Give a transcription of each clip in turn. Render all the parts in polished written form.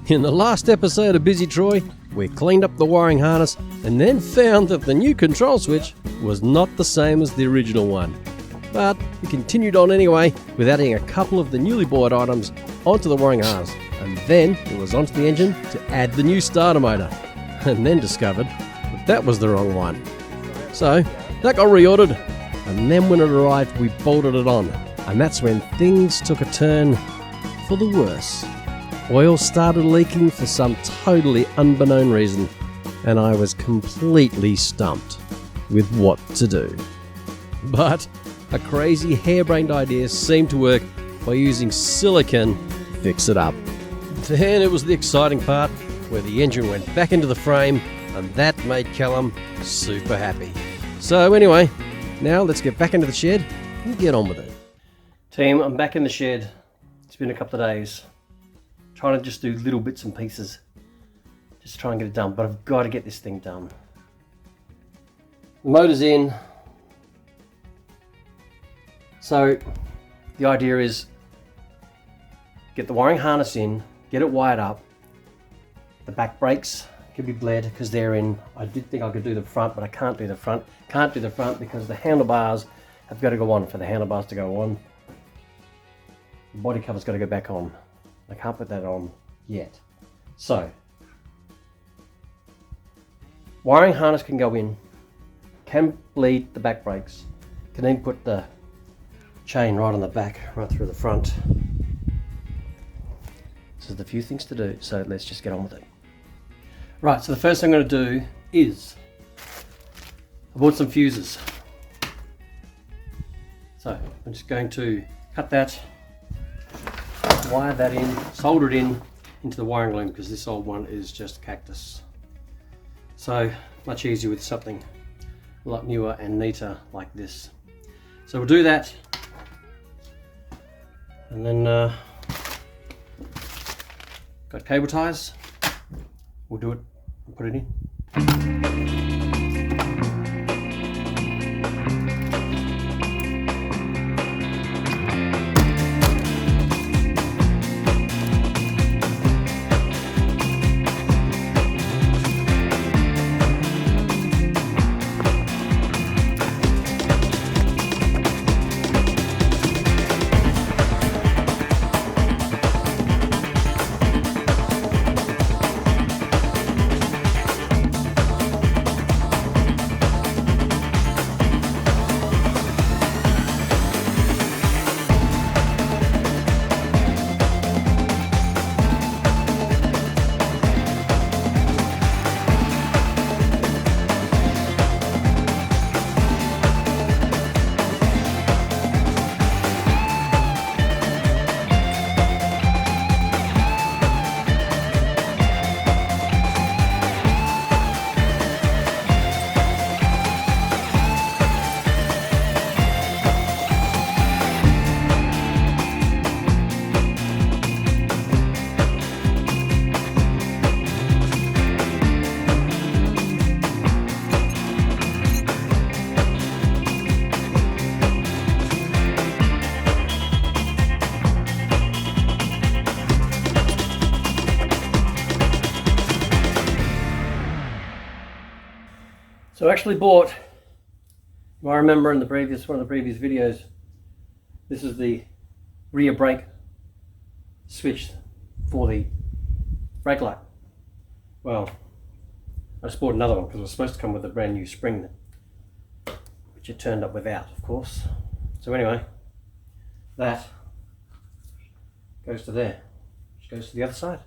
In the last episode of Busy Troy, we cleaned up the wiring harness and then found that the new control switch was not the same as the original one. But we continued on anyway with adding a couple of the newly bought items onto the wiring harness, and then it was onto the engine to add the new starter motor, and then discovered that was the wrong one. So that got reordered, and then when it arrived we bolted it on, and that's when things took a turn for the worse. Oil started leaking for some totally unbeknown reason, and I was completely stumped with what to do. But a crazy harebrained idea seemed to work by using silicone to fix it up. Then it was the exciting part where the engine went back into the frame, and that made Callum super happy. So anyway, now let's get back into the shed and get on with it. Team, I'm back in the shed. It's been a couple of days. Trying to just do little bits and pieces. Just try and get it done, but I've got to get this thing done. The motor's in. So the idea is get the wiring harness in, get it wired up. The back brakes can be bled because they're in. I did think I could do the front, but I can't do the front. Can't do the front because the handlebars have got to go on. For the handlebars to go on, the body cover's got to go back on. I can't put that on yet. So, wiring harness can go in, can bleed the back brakes, can then put the chain right on the back, right through the front. So there's a few things to do, so let's just get on with it. Right, so the first thing I'm going to do is, I bought some fuses. So I'm just going to cut that, wire that in, solder it in into the wiring loom, because this old one is just cactus. So much easier with something a lot newer and neater like this. So we'll do that, and then got cable ties. We'll do it and put it in. So I actually bought, I remember in one of the previous videos, this is the rear brake switch for the brake light. Well, I just bought another one because it was supposed to come with a brand new spring, which it turned up without, of course. So anyway, that goes to there, which goes to the other side.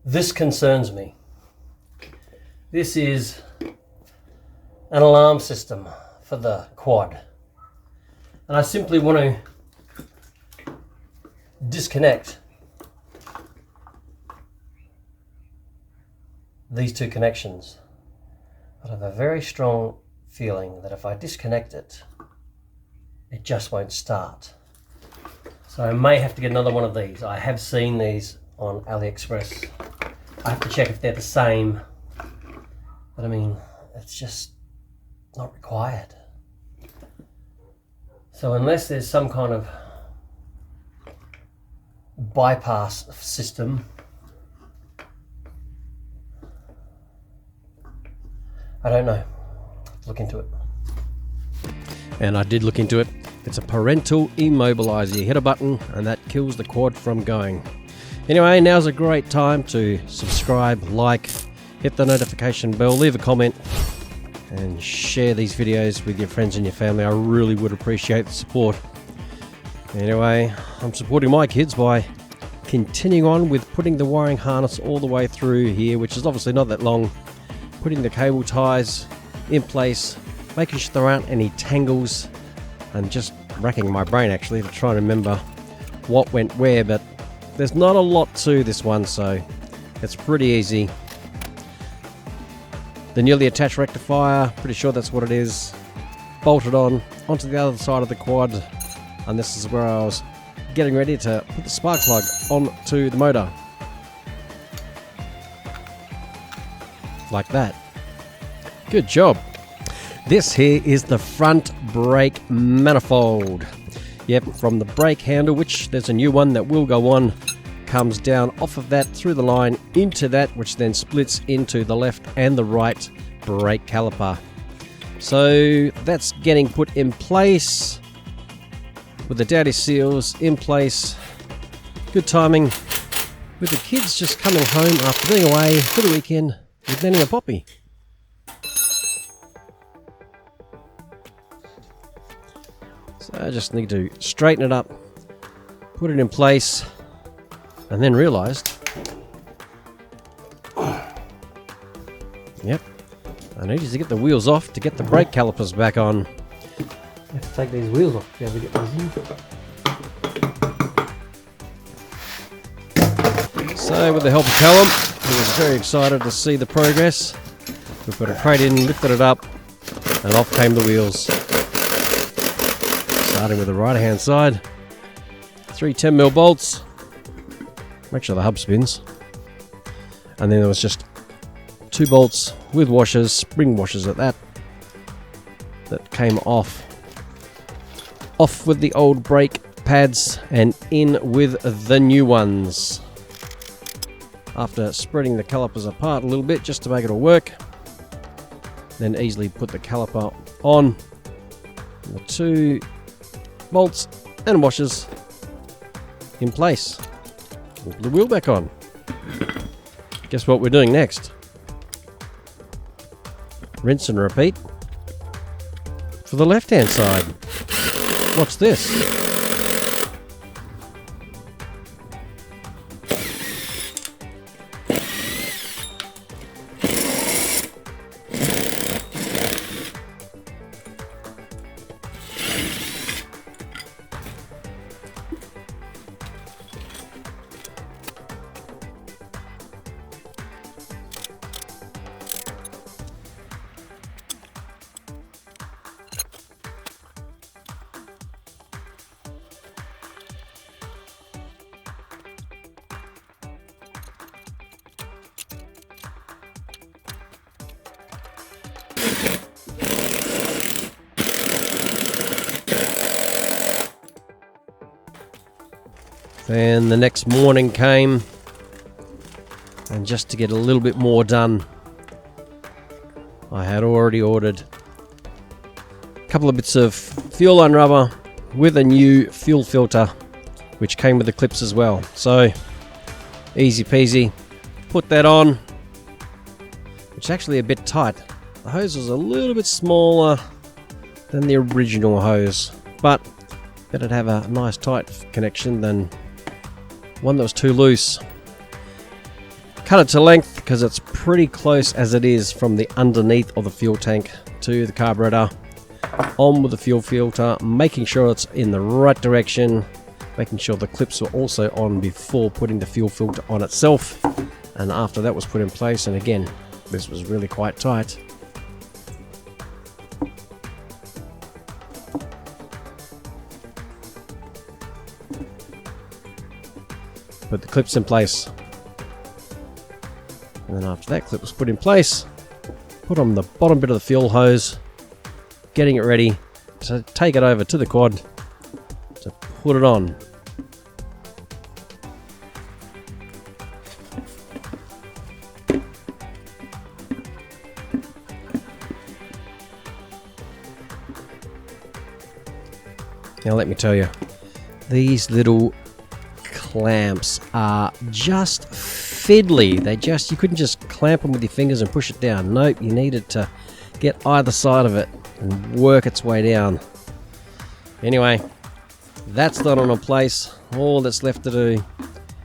This concerns me. This is an alarm system for the quad. And I simply want to disconnect these two connections. But I have a very strong feeling that if I disconnect it, it just won't start. So I may have to get another one of these. I have seen these on AliExpress. I have to check if they're the same. But I mean, it's just not required. So unless there's some kind of bypass system, I don't know. Look into it. And I did look into it. It's a parental immobilizer. You hit a button and that kills the quad from going. Anyway, now's a great time to subscribe, like, hit the notification bell, leave a comment, and share these videos with your friends and your family. I really would appreciate the support. Anyway, I'm supporting my kids by continuing on with putting the wiring harness all the way through here, which is obviously not that long. Putting the cable ties in place, making sure there aren't any tangles, and just racking my brain actually to try and remember what went where, but there's not a lot to this one, so it's pretty easy. The newly attached rectifier, pretty sure that's what it is, bolted on onto the other side of the quad, and this is where I was getting ready to put the spark plug onto the motor. Like that. Good job. This here is the front brake manifold. Yep, from the brake handle, which there's a new one that will go on, comes down off of that through the line into that, which then splits into the left and the right brake caliper. So that's getting put in place with the daddy seals in place. Good timing with the kids just coming home after being away for the weekend with Nanny and Poppy. So I just need to straighten it up, put it in place, and then realised, yep, I needed to get the wheels off to get the brake calipers back on. I have to take these wheels off to be able to get these in. So with the help of Callum, he was very excited to see the progress. We put a crate in, lifted it up, and off came the wheels. Starting with the right hand side, 3 10mm bolts, make sure the hub spins, and then there was just 2 bolts with washers, spring washers at that came off with the old brake pads and in with the new ones. After spreading the calipers apart a little bit just to make it all work, then easily put the caliper on, the 2 bolts and washers in place. Put the wheel back on. Guess what we're doing next? Rinse and repeat for the left hand side. What's this? Then the next morning came, and just to get a little bit more done, I had already ordered a couple of bits of fuel line rubber with a new fuel filter, which came with the clips as well. So easy peasy, put that on, which is actually a bit tight. The hose was a little bit smaller than the original hose, but better to have a nice tight connection than one that was too loose. Cut it to length because it's pretty close as it is from the underneath of the fuel tank to the carburetor. On with the fuel filter, making sure it's in the right direction, making sure the clips were also on before putting the fuel filter on itself, and after that was put in place, and again, this was really quite tight. Put the clips in place, and then after that clip was put in place, put on the bottom bit of the fuel hose, getting it ready to take it over to the quad to put it on. Now let me tell you, these little clamps are just fiddly. You couldn't just clamp them with your fingers and push it down. Nope, you needed to get either side of it and work its way down. Anyway, that's that on in place. All that's left to do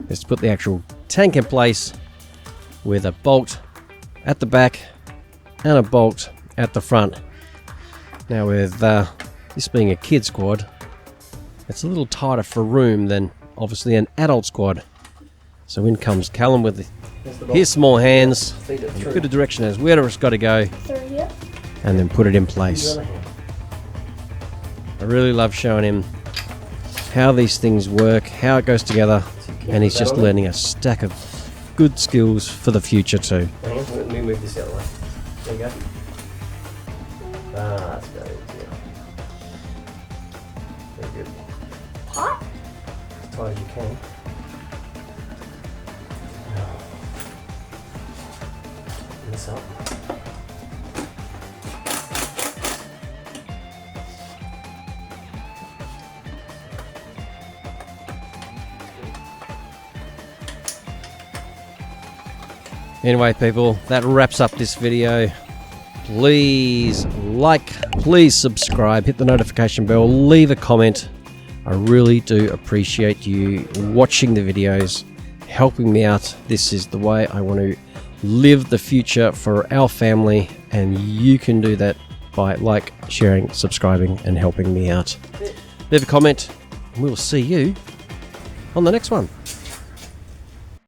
is to put the actual tank in place with a bolt at the back and a bolt at the front. Now with this being a kid's quad, it's a little tighter for room than obviously an adult quad. So in comes Callum with his small hands, and a bit of direction as where it's got to go, and then put it in place. I really love showing him how these things work, how it goes together, and he's just learning a stack of good skills for the future too. Let me move this out of the way. There you go. That's very good. Very good. Hot? As tight as you can. This up. Anyway people, that wraps up this video. Please like, please subscribe, hit the notification bell, leave a comment. I really do appreciate you watching the videos, helping me out. This is the way I want to live the future for our family, and you can do that by like, sharing, subscribing, and helping me out. Leave a comment, and we'll see you on the next one.